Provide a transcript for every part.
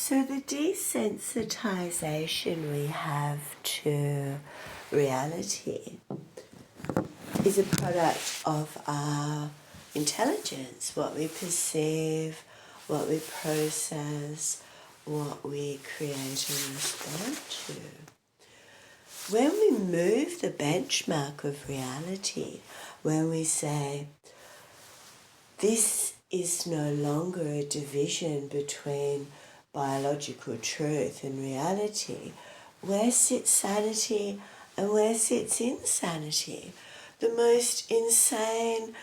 So the desensitization we have to reality is a product of our intelligence, what we perceive, what we process, what we create and respond to. When we move the benchmark of reality, when we say, this is no longer a division between biological truth and reality, where sits sanity and where sits insanity? The most insane,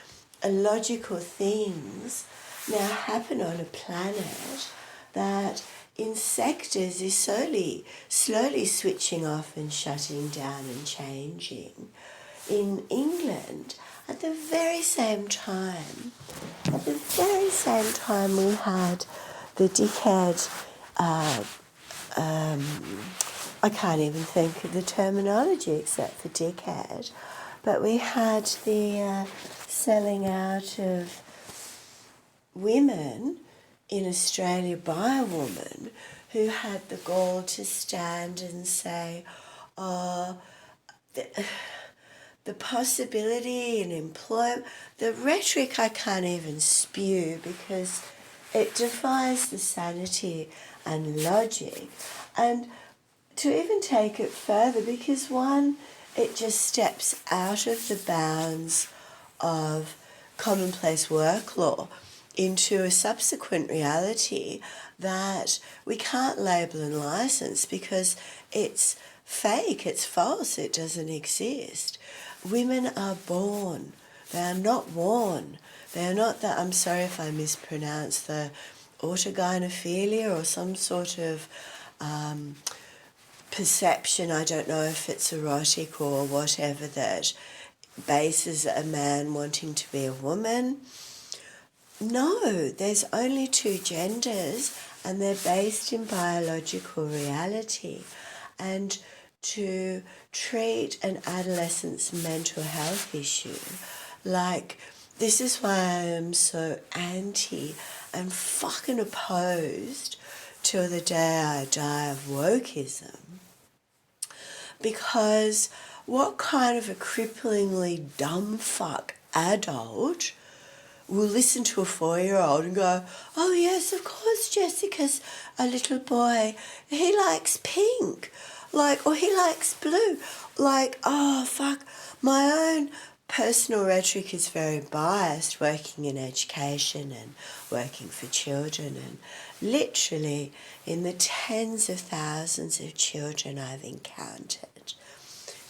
illogical things now happen on a planet that in sectors is slowly switching off and shutting down and changing. In England, at the very same time we had the dickhead, I can't even think of the terminology except for dickhead, but we had the selling out of women in Australia by a woman who had the gall to stand and say, the possibility in employment, the rhetoric I can't even spew because it defies the sanity and logic. And to even take it further, because one, it just steps out of the bounds of commonplace work law into a subsequent reality that we can't label and license because it's fake, it's false, it doesn't exist. Women are born, they are not worn. They are not that, I'm sorry if I mispronounce the autogynephilia or some sort of perception, I don't know if it's erotic or whatever, that bases a man wanting to be a woman. No, there's only two genders and they're based in biological reality. And to treat an adolescent's mental health issue like, this is why I am so anti and fucking opposed till the day I die of wokeism. Because what kind of a cripplingly dumb fuck adult will listen to a 4-year-old and go, oh yes, of course Jessica's a little boy, he likes pink, like, or he likes blue, like, oh fuck, my own personal rhetoric is very biased, working in education and working for children, and literally in the tens of thousands of children I've encountered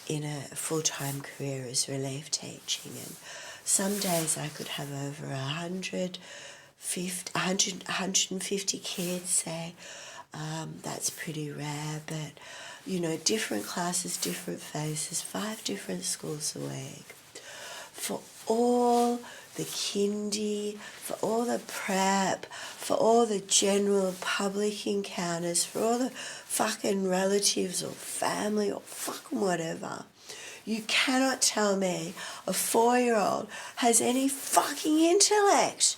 in a full-time career as relief teaching, and some days I could have over 150 kids, say. That's pretty rare, but, you know, different classes, different faces, 5 different schools a week. For all the kindy, for all the prep, for all the general public encounters, for all the fucking relatives or family or fucking whatever. You cannot tell me a 4-year-old has any fucking intellect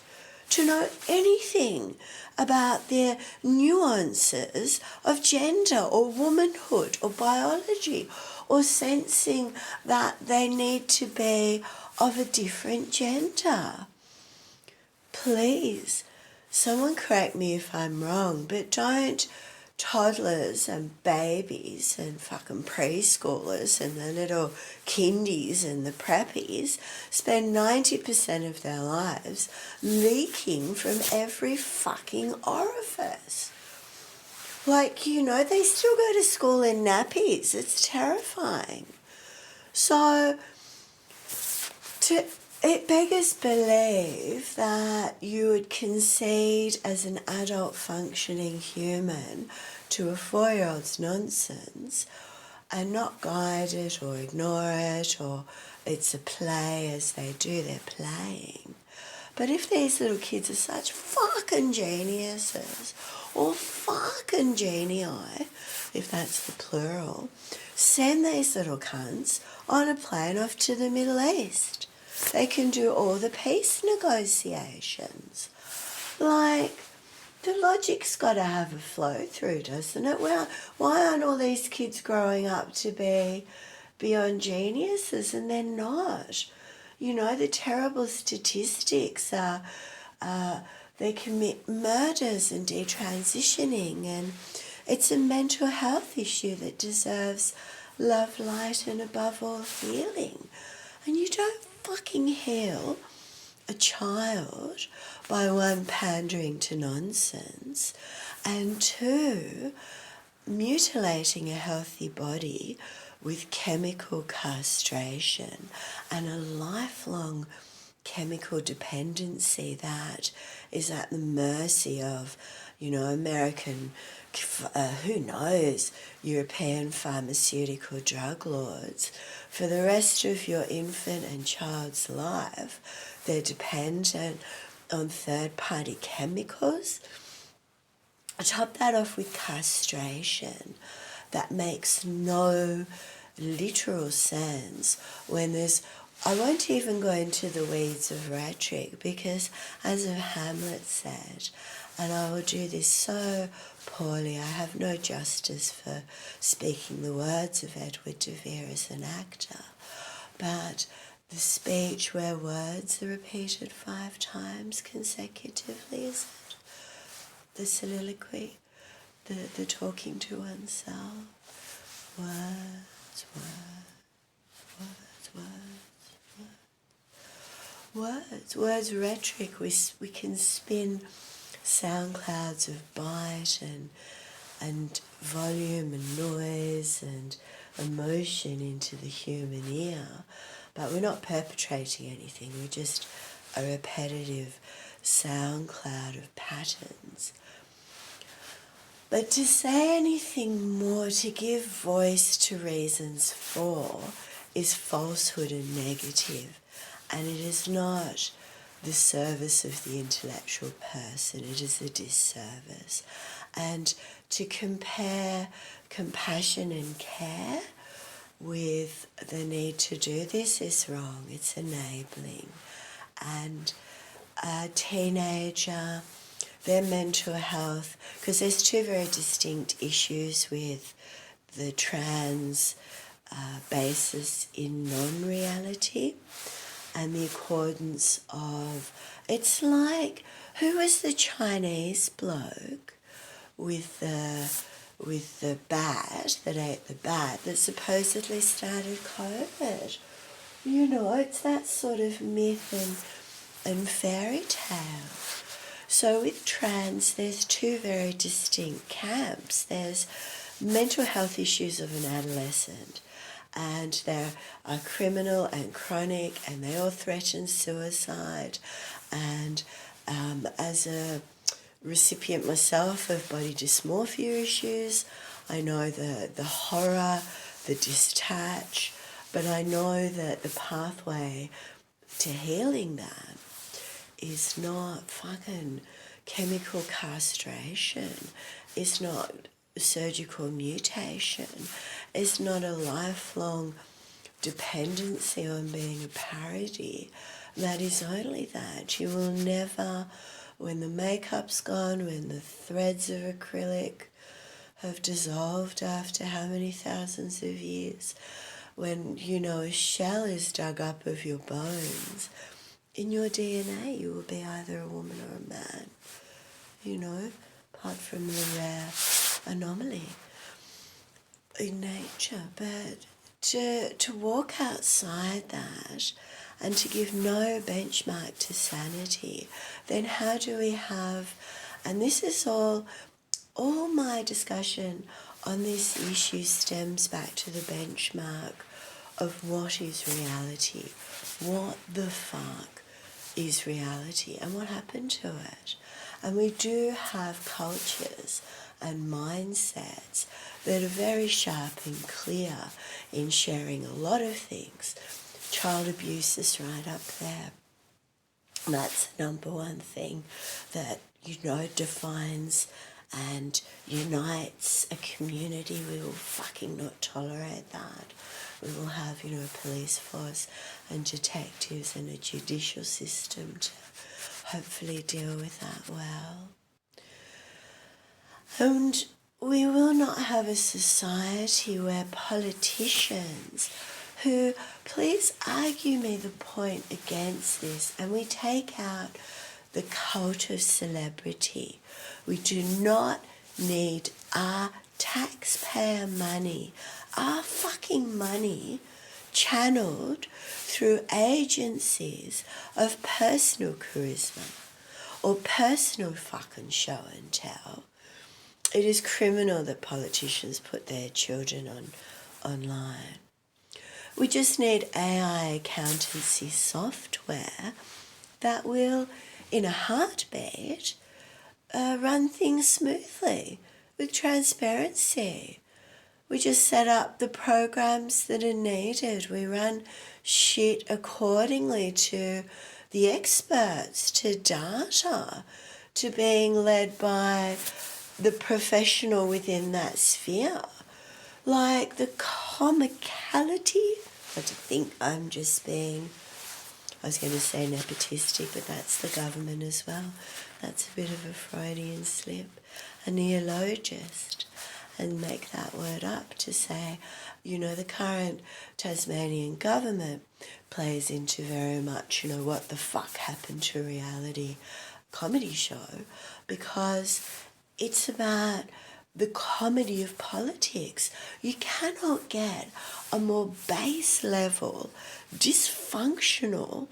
to know anything about their nuances of gender or womanhood or biology, or sensing that they need to be of a different gender. Please, someone correct me if I'm wrong, but don't toddlers and babies and fucking preschoolers and the little kindies and the preppies spend 90% of their lives leaking from every fucking orifice. Like, you know, they still go to school in nappies. It's terrifying. So, it beggars belief that you would concede as an adult functioning human to a 4-year-old's nonsense and not guide it or ignore it, or it's a play as they do their playing. But if these little kids are such fucking geniuses, or fucking genii, if that's the plural, send these little cunts on a plane off to the Middle East. They can do all the peace negotiations. Like, the logic's got to have a flow through, doesn't it? Why aren't all these kids growing up to be beyond geniuses, and they're not? You know, the terrible statistics are they commit murders and detransitioning, and it's a mental health issue that deserves love, light, and above all, healing. And you don't fucking heal a child by one, pandering to nonsense, and two, mutilating a healthy body with chemical castration and a lifelong chemical dependency that is at the mercy of, you know, American, who knows, European pharmaceutical drug lords. For the rest of your infant and child's life, they're dependent on third-party chemicals. Top that off with castration. That makes no literal sense when there's, I won't even go into the weeds of rhetoric because, as Hamlet said, and I will do this so poorly, I have no justice for speaking the words of Edward de Vere as an actor, but the speech where words are repeated 5 times consecutively, is it? The soliloquy, the talking to oneself. Words, words, rhetoric. We can spin sound clouds of bite and volume and noise and emotion into the human ear, but we're not perpetrating anything. We're just a repetitive sound cloud of patterns. But to say anything more, to give voice to reasons for, is falsehood and negative, and it is not the service of the intellectual person, it is a disservice. And to compare compassion and care with the need to do this is wrong, it's enabling. And a teenager, their mental health, because there's 2 very distinct issues with the trans basis in non-reality and the accordance of, it's like, who was the Chinese bloke with the bat that ate the bat that supposedly started COVID? You know, it's that sort of myth and fairy tale. So with trans, there's 2 very distinct camps. There's mental health issues of an adolescent, and they are criminal and chronic, and they all threaten suicide. And as a recipient myself of body dysmorphia issues, I know the horror, the disattach, but I know that the pathway to healing that is not fucking chemical castration, it's not surgical mutation, it's not a lifelong dependency on being a parody. That is only that. You will never, when the makeup's gone, when the threads of acrylic have dissolved after how many thousands of years, when, you know, a shell is dug up of your bones, in your DNA you will be either a woman or a man, you know, apart from the rare anomaly in nature. But to walk outside that and to give no benchmark to sanity, then how do we have, and this is all my discussion on this issue stems back to the benchmark of what is reality, what the fuck is reality, and what happened to it. And we do have cultures and mindsets that are very sharp and clear in sharing a lot of things. Child abuse is right up there. That's the number one thing that, you know, defines and unites a community. We will fucking not tolerate that. We will have, you know, a police force and detectives and a judicial system to hopefully deal with that well. And we will not have a society where politicians who, please argue me the point against this, and we take out the cult of celebrity. We do not need our taxpayer money, our fucking money, channeled through agencies of personal charisma or personal fucking show and tell. It is criminal that politicians put their children online. We just need AI accountancy software that will, in a heartbeat, run things smoothly with transparency. We just set up the programs that are needed. We run shit accordingly to the experts, to data, to being led by the professional within that sphere. Like the comicality, I think I'm just being, I was going to say nepotistic, but that's the government as well. That's a bit of a Freudian slip, a neologist, and make that word up to say, you know, the current Tasmanian government plays into very much, you know, what the fuck happened to reality comedy show, because it's about the comedy of politics. You cannot get a more base level, dysfunctional,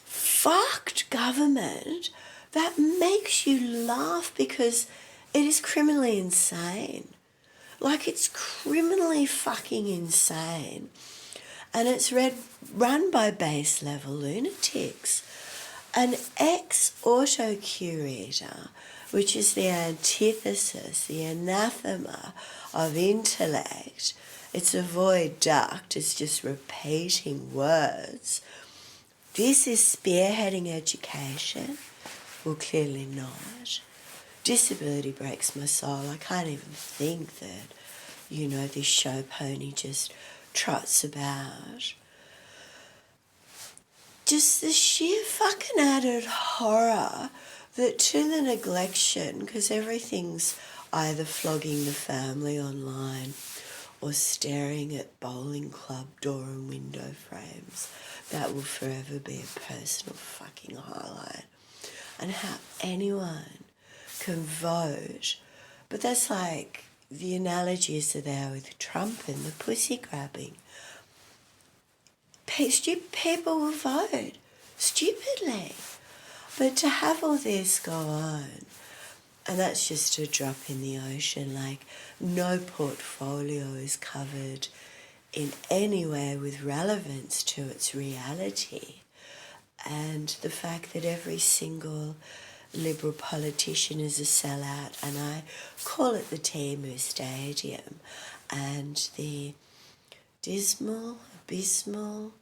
fucked government that makes you laugh because it is criminally insane. Like, it's criminally fucking insane. And it's run by base level lunatics. An ex-auto-curator, which is the antithesis, the anathema of intellect. It's a void duct, it's just repeating words. This is spearheading education? Well, clearly not. Disability breaks my soul. I can't even think that, you know, this show pony just trots about. Just the sheer fucking added horror that to the neglection, because everything's either flogging the family online or staring at bowling club door and window frames, that will forever be a personal fucking highlight. And how anyone can vote. But that's like the analogies are there with Trump and the pussy grabbing. Stupid people will vote stupidly. But to have all this go on, and that's just a drop in the ocean, like no portfolio is covered in any way with relevance to its reality. And the fact that every single Liberal politician is a sellout, and I call it the Temu Stadium, and the dismal, abysmal,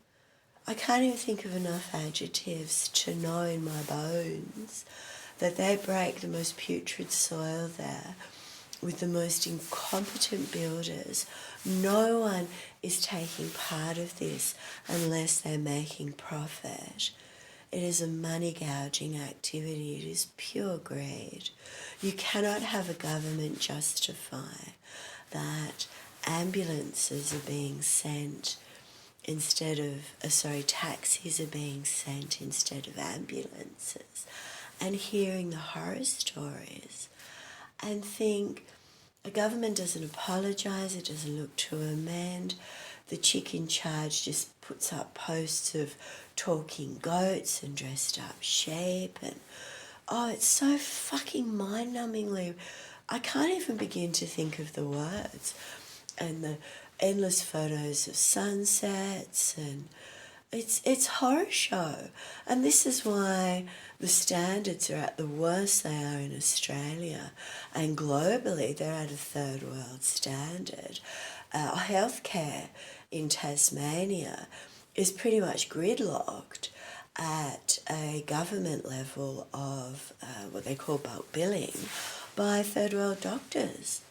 I can't even think of enough adjectives to know in my bones that they break the most putrid soil there with the most incompetent builders. No one is taking part of this unless they're making profit. It is a money gouging activity. It is pure greed. You cannot have a government justify that ambulances are being sent instead of, taxis are being sent instead of ambulances, and hearing the horror stories and think a government doesn't apologise, it doesn't look to amend. The chick in charge just puts up posts of talking goats and dressed up sheep, and it's so fucking mind-numbingly, I can't even begin to think of the words. And the endless photos of sunsets, and it's horror show. And this is why the standards are at the worst they are in Australia, and globally they're at a third world standard. Healthcare in Tasmania is pretty much gridlocked at a government level of what they call bulk billing by third world doctors.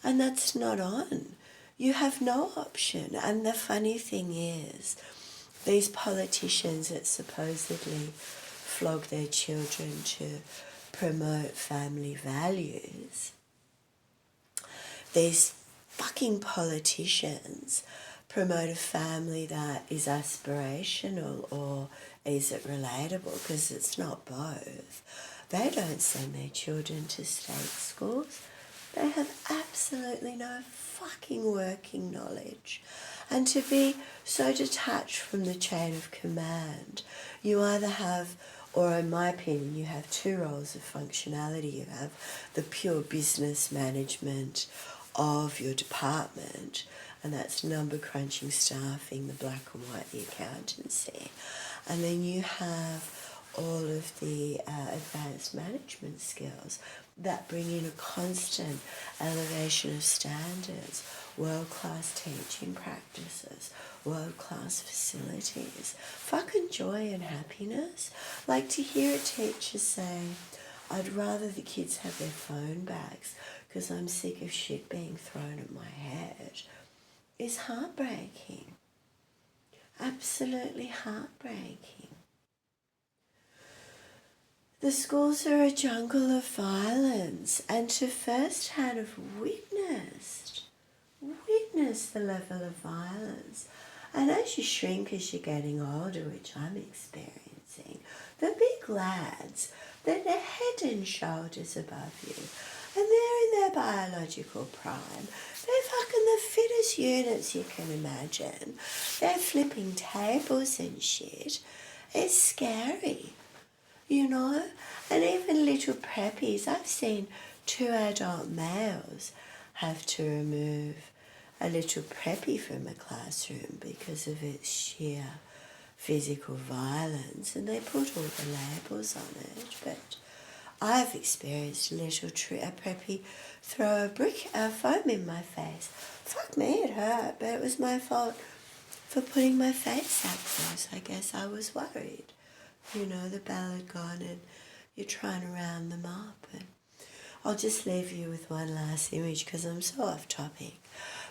And that's not on. You have no option. And the funny thing is, these politicians that supposedly flog their children to promote family values, these fucking politicians promote a family that is aspirational, or is it relatable? Because it's not both. They don't send their children to state schools. They have absolutely no fucking working knowledge. And to be so detached from the chain of command, you either have, or in my opinion, you have two roles of functionality. You have the pure business management of your department, and that's number crunching, staffing, the black and white, the accountancy. And then you have all of the advanced management skills that bring in a constant elevation of standards, world-class teaching practices, world-class facilities, fucking joy and happiness. Like to hear a teacher say, I'd rather the kids have their phone bags because I'm sick of shit being thrown at my head, is heartbreaking. Absolutely heartbreaking. The schools are a jungle of violence, and to first hand have witnessed the level of violence. And as you shrink, as you're getting older, which I'm experiencing, the big lads, they're head and shoulders above you, and they're in their biological prime. They're fucking the fittest units you can imagine. They're flipping tables and shit. It's scary, you know? And even little preppies, I've seen 2 adult males have to remove a little preppy from a classroom because of its sheer physical violence, and they put all the labels on it. But I've experienced a little a preppy throw a foam in my face. Fuck me, it hurt, but it was my fault for putting my face out first. I guess I was worried. You know, the bell had gone and you're trying to round them up. And I'll just leave you with one last image because I'm so off topic.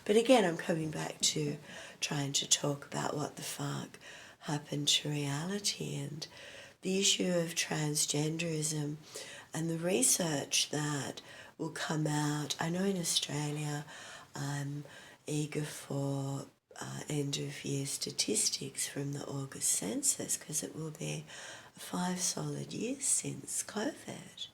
But again, I'm coming back to trying to talk about what the fuck happened to reality and the issue of transgenderism and the research that will come out. I know in Australia I'm eager for end of year statistics from the August census because it will be 5 solid years since COVID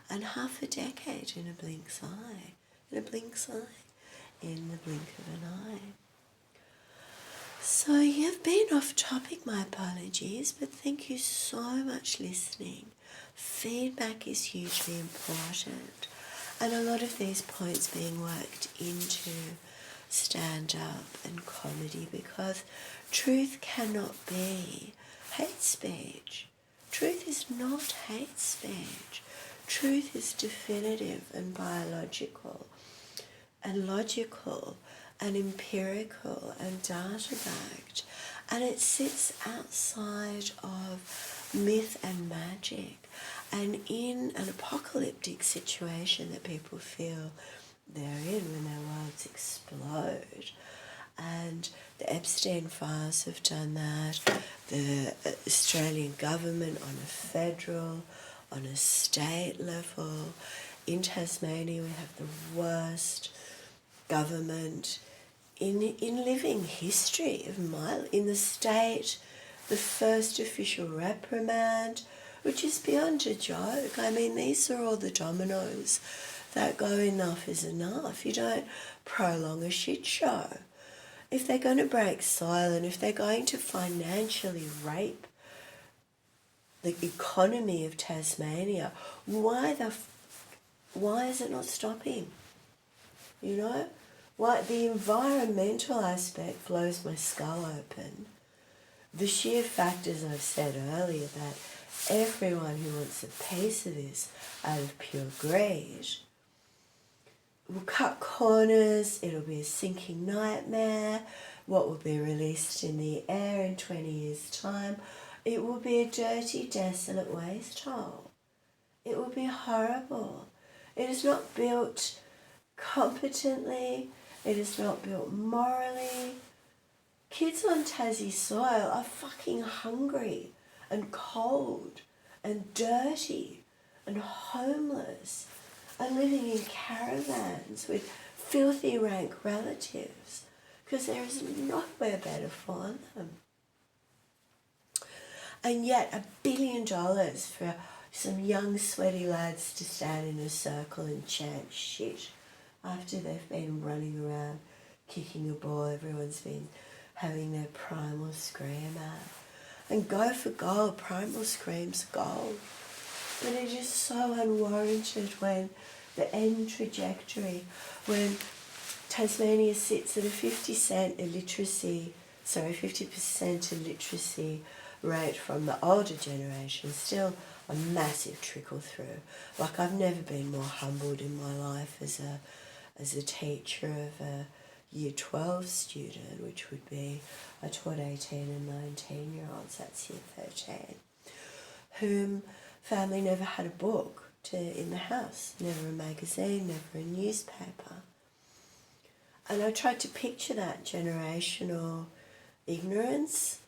and half a decade in a blink's eye, in the blink of an eye. So you've been off topic, my apologies, but thank you so much listening. Feedback is hugely important, and a lot of these points being worked into stand-up and comedy because truth cannot be hate speech. Truth is not hate speech. Truth is definitive and biological and logical and empirical and data-backed, and it sits outside of myth and magic. And in an apocalyptic situation that people feel they're in when their worlds explode, and the Epstein files have done that, the Australian government on a federal, on a state level. In Tasmania we have the worst government in living history in the state, the first official reprimand, which is beyond a joke. I mean, these are all the dominoes that go enough is enough. You don't prolong a shit show. If they're going to break soil and if they're going to financially rape the economy of Tasmania, why is it not stopping? You know? Why the environmental aspect blows my skull open. The sheer fact, as I've said earlier, that everyone who wants a piece of this out of pure greed will cut corners, it'll be a sinking nightmare. What will be released in the air in 20 years' time, it will be a dirty, desolate waste hole. It will be horrible. It is not built competently, it is not built morally. Kids on Tassie soil are fucking hungry and cold and dirty and homeless and living in caravans with filthy rank relatives, because there is nowhere better for them. And yet $1 billion for some young sweaty lads to stand in a circle and chant shit after they've been running around kicking a ball, everyone's been having their primal scream out. And go for gold, primal screams gold. But it is so unwarranted when the end trajectory, when Tasmania sits at a 50% illiteracy rate from the older generation, still a massive trickle through. Like, I've never been more humbled in my life as a teacher of a Year 12 student, which would be, I taught 18 and 19-year-olds, that's Year 13, whom family never had a book in the house, never a magazine, never a newspaper. And I tried to picture that generational ignorance,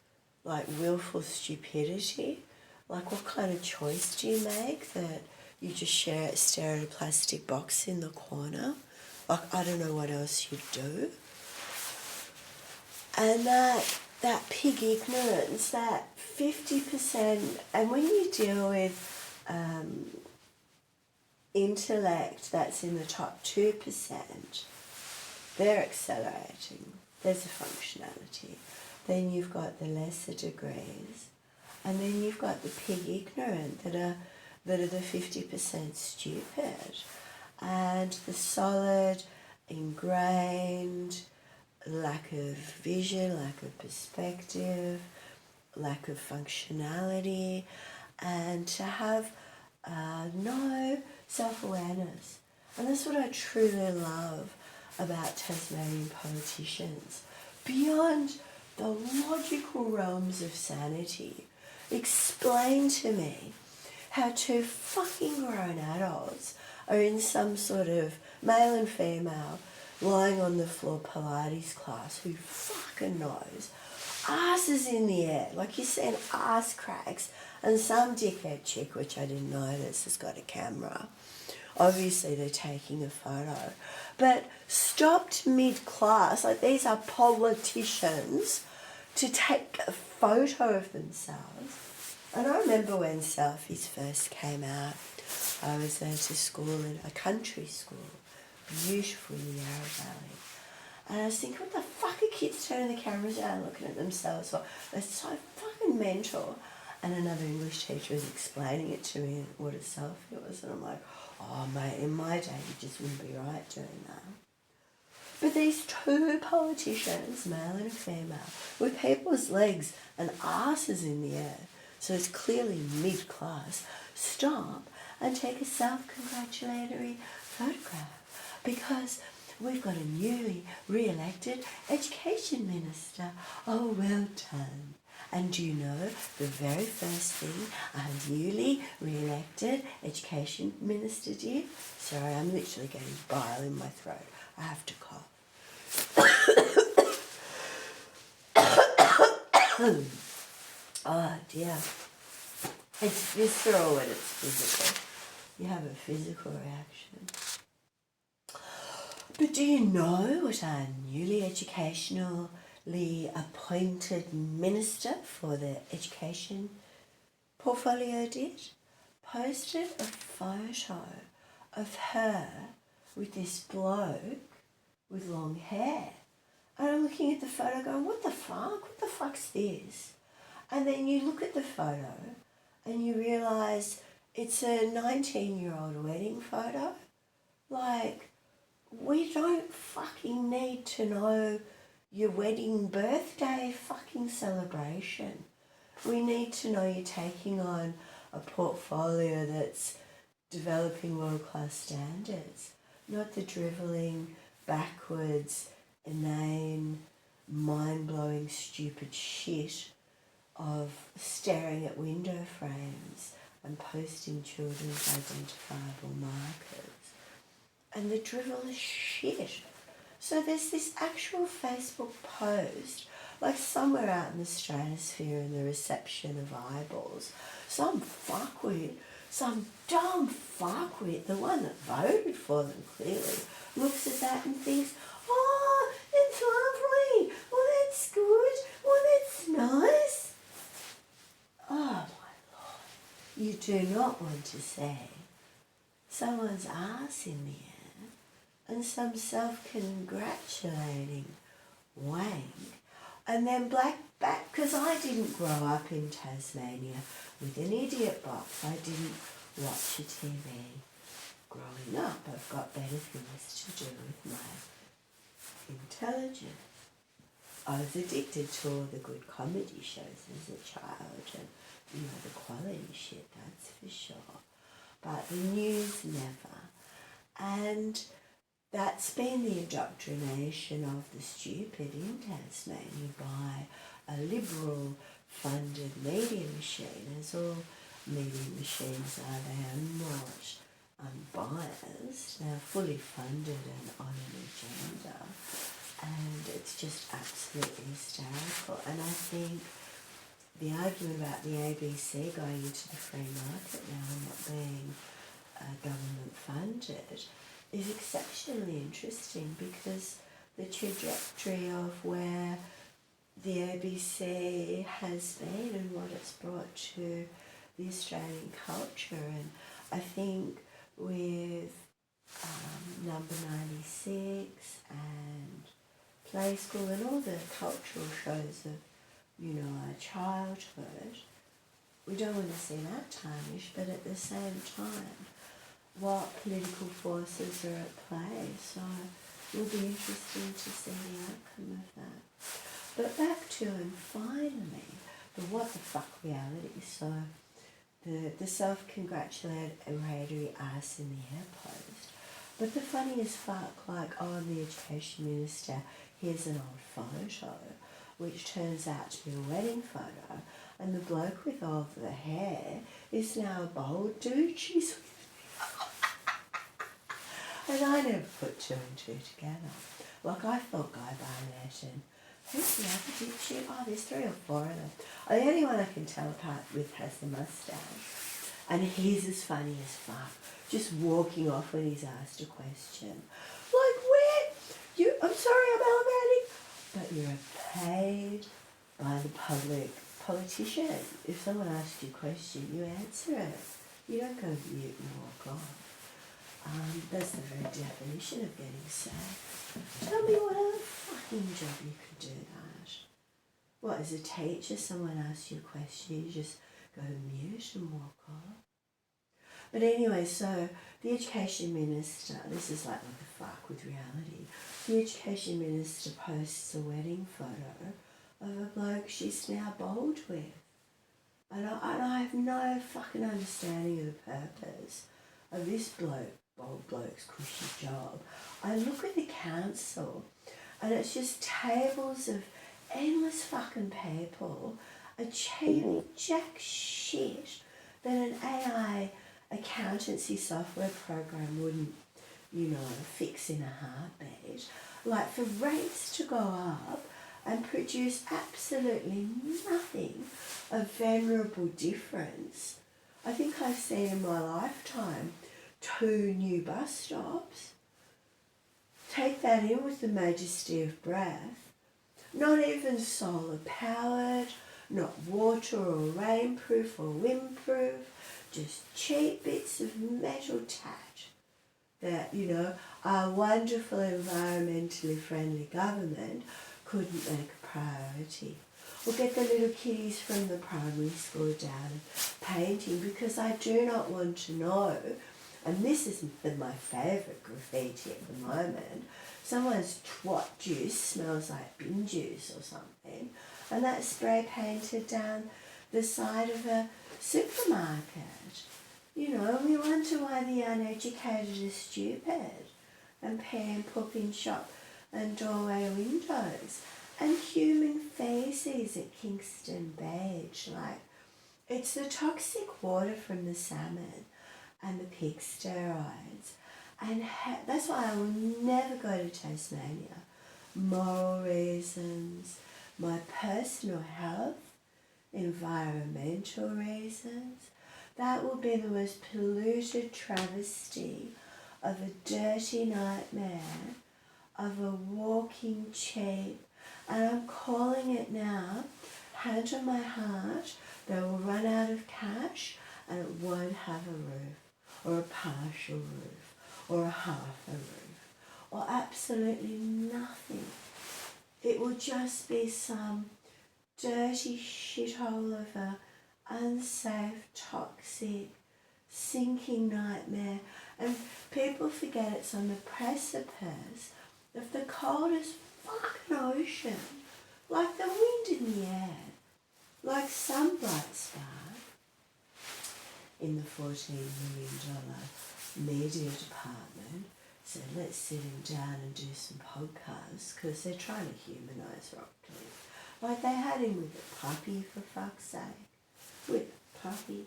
like willful stupidity. Like, what kind of choice do you make that you just stare at a plastic box in the corner? Like, I don't know what else you'd do. And that pig ignorance, that 50%, and when you deal with intellect that's in the top 2%, they're accelerating. There's a functionality. Then you've got the lesser degrees, and then you've got the pig ignorant that are the 50% stupid, and the solid, ingrained, lack of vision, lack of perspective, lack of functionality, and to have no self-awareness. And that's what I truly love about Tasmanian politicians. Beyond the logical realms of sanity, explain to me how two fucking grown adults are in some sort of male and female lying on the floor Pilates class, who fucking knows, asses in the air, like you're seeing ass cracks, and some dickhead chick, which I didn't notice, has got a camera. Obviously they're taking a photo, but stopped mid-class, like these are politicians, to take a photo of themselves. And I remember when selfies first came out, I was at a country school, beautiful in the Yarra Valley. And I was thinking, what the fuck are kids turning the cameras down looking at themselves for? They're so fucking mental. And another English teacher was explaining it to me, what a selfie was. And I'm like, oh mate, in my day you just wouldn't be right doing that. But these two politicians, male and female, with people's legs and asses in the air, so it's clearly mid-class, stop and take a self-congratulatory photograph, because we've got a newly re-elected education minister. Oh, well done. And do you know the very first thing our newly re-elected education minister did? Sorry, I'm literally getting bile in my throat. I have to cough. Oh dear. It's visceral when it's physical. You have a physical reaction. But do you know what our newly educationally appointed minister for the education portfolio did? Posted a photo of her with this bloke with long hair. And I'm looking at the photo going, what the fuck? What the fuck's this? And then you look at the photo and you realise it's a 19-year-old wedding photo. Like, we don't fucking need to know your wedding birthday fucking celebration. We need to know you're taking on a portfolio that's developing world-class standards, not the drivelling, backwards, inane, mind-blowing, stupid shit of staring at window frames and posting children's identifiable markers. And the drivel is shit. So there's this actual Facebook post, like somewhere out in the stratosphere in the reception of eyeballs, some fuckwit, some dumb fuckwit, the one that voted for them clearly, looks at that and thinks, oh, it's lovely, well that's good, well that's nice. Oh my Lord, you do not want to see someone's ass in the air and some self-congratulating wank and then black back, because I didn't grow up in Tasmania with an idiot box. I didn't watch a TV growing up. I've got better things to do with my intelligence. I was addicted to all the good comedy shows as a child and, you know, the quality shit, that's for sure. But the news never. And that's been the indoctrination of the stupid in Tasmania by a Liberal funded media machine, as all media machines are. They are not unbiased, they're fully funded and on an agenda, and it's just absolutely hysterical. And I think the argument about the ABC going into the free market now and not being government funded is exceptionally interesting, because the trajectory of where the ABC has been and what it's brought to the Australian culture. And I think with Number 96 and Play School and all the cultural shows of, you know, our childhood, we don't want to see that tarnished, but at the same time, what political forces are at play. So it will be interesting to see the outcome of that. But back to, and finally, the what the fuck reality. So the self-congratulatory ass in the air post. But the funniest fuck, like, oh, I'm the education minister, here's an old photo, which turns out to be a wedding photo, and the bloke with all the hair is now a bold dude. She's and I never put two and two together. Like, I thought Guy Barnett and who's the other dipshit? Oh, there's 3 or 4 of them. The only one I can tell apart with has the moustache. And he's as funny as fuck. Just walking off when he's asked a question. Like, where? I'm sorry, I'm elevating. But you're paid by the public politician. If someone asks you a question, you answer it. You don't go mute and walk off. That's the very definition of getting sacked. Tell me what other fucking job you could do that. What, as a teacher, someone asks you a question, you just go mute and walk off? But anyway, so the education minister, this is like what the fuck with reality, the education minister posts a wedding photo of a bloke she's now bowled with. And I have no fucking understanding of the purpose of this bold bloke's cushy job. I look at the council and it's just tables of endless fucking people achieving jack shit that an AI accountancy software program wouldn't, you know, fix in a heartbeat. Like, for rates to go up and produce absolutely nothing of venerable difference. I think I've seen in my lifetime 2 new bus stops. Take that in with the majesty of breath. Not even solar powered, not water or rainproof or windproof, just cheap bits of metal tat that, you know, our wonderful environmentally friendly government couldn't make a priority. Or get the little kiddies from the primary school down and painting, because I do not want to know, and this is my favourite graffiti at the moment, someone's twat juice smells like bin juice or something, and that's spray painted down the side of a supermarket. You know, we wonder why the uneducated are stupid and pee and poop in shop and doorway windows and human faces at Kingston Beach. Like, it's the toxic water from the salmon and the pig steroids. And that's why I will never go to Tasmania. Moral reasons, my personal health, environmental reasons. That will be the most polluted travesty of a dirty nightmare, of a walking cheap, and I'm calling it now, hand on my heart, they will run out of cash and it won't have a roof, or a partial roof, or a half a roof, or absolutely nothing. It will just be some dirty shithole of a unsafe, toxic, sinking nightmare. And people forget it's on the precipice of the coldest fucking ocean, like the wind in the air, like some bright spark in the $14 million media department. So let's sit him down and do some podcasts, because they're trying to humanise Rockcliffe. Like they had him with a puppy, for fuck's sake. With a puppy.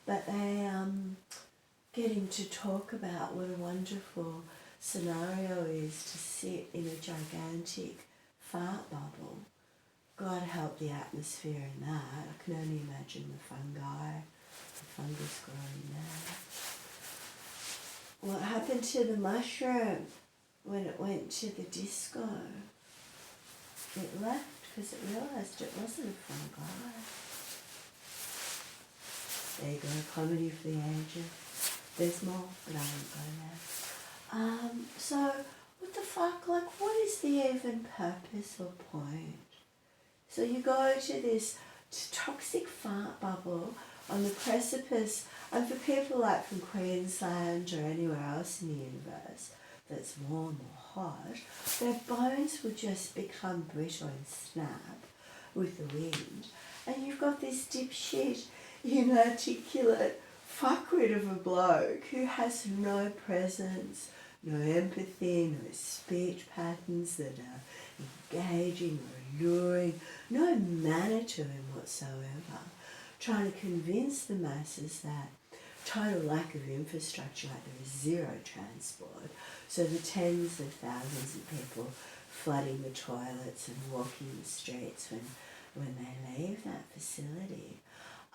But they get him to talk about what a wonderful scenario is to sit in a gigantic fart bubble. God help the atmosphere in that. I can only imagine the fungi, the fungus growing there. What happened to the mushroom when it went to the disco? It left because it realised it wasn't a fungi. There you go, comedy for the ages. There's more, but I won't go there. So, what the fuck, like, what is the even purpose or point? So you go to this toxic fart bubble on the precipice, and for people like from Queensland or anywhere else in the universe that's warm or hot, their bones will just become brittle and snap with the wind. And you've got this dipshit, inarticulate fuckwit of a bloke who has no presence, no empathy, no speech patterns that are engaging or alluring, no manner to him whatsoever, trying to convince the masses that total lack of infrastructure, like there is zero transport, so the tens of thousands of people flooding the toilets and walking the streets when they leave that facility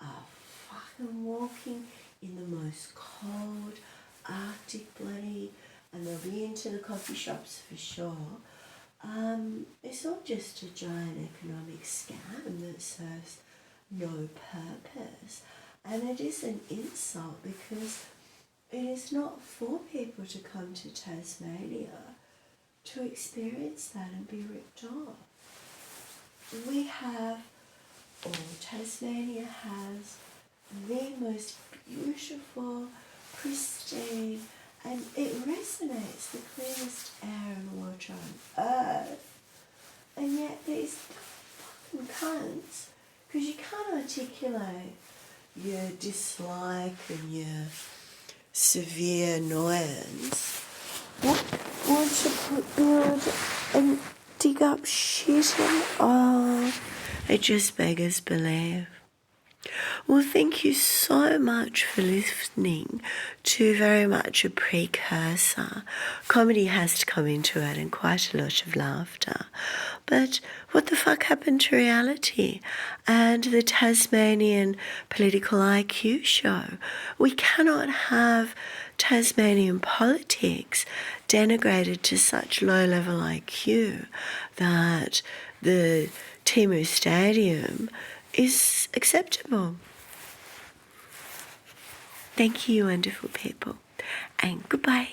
are fucking walking in the most cold, Arctic bloody, and they'll be into the coffee shops for sure. It's all just a giant economic scam that serves no purpose. And it is an insult because it is not for people to come to Tasmania to experience that and be ripped off. We have, or Tasmania has, the most beautiful, pristine, and it resonates, the cleanest air and water on earth. And yet these fucking cunts, because you can't articulate your dislike and your severe annoyance, want to build and dig up shit and it just beggars belief. Well, thank you so much for listening to very much a precursor. Comedy has to come into it and quite a lot of laughter. But what the fuck happened to reality and the Tasmanian political IQ show? We cannot have Tasmanian politics denigrated to such low-level IQ that the Timu Stadium is acceptable. Thank you, wonderful people, and goodbye.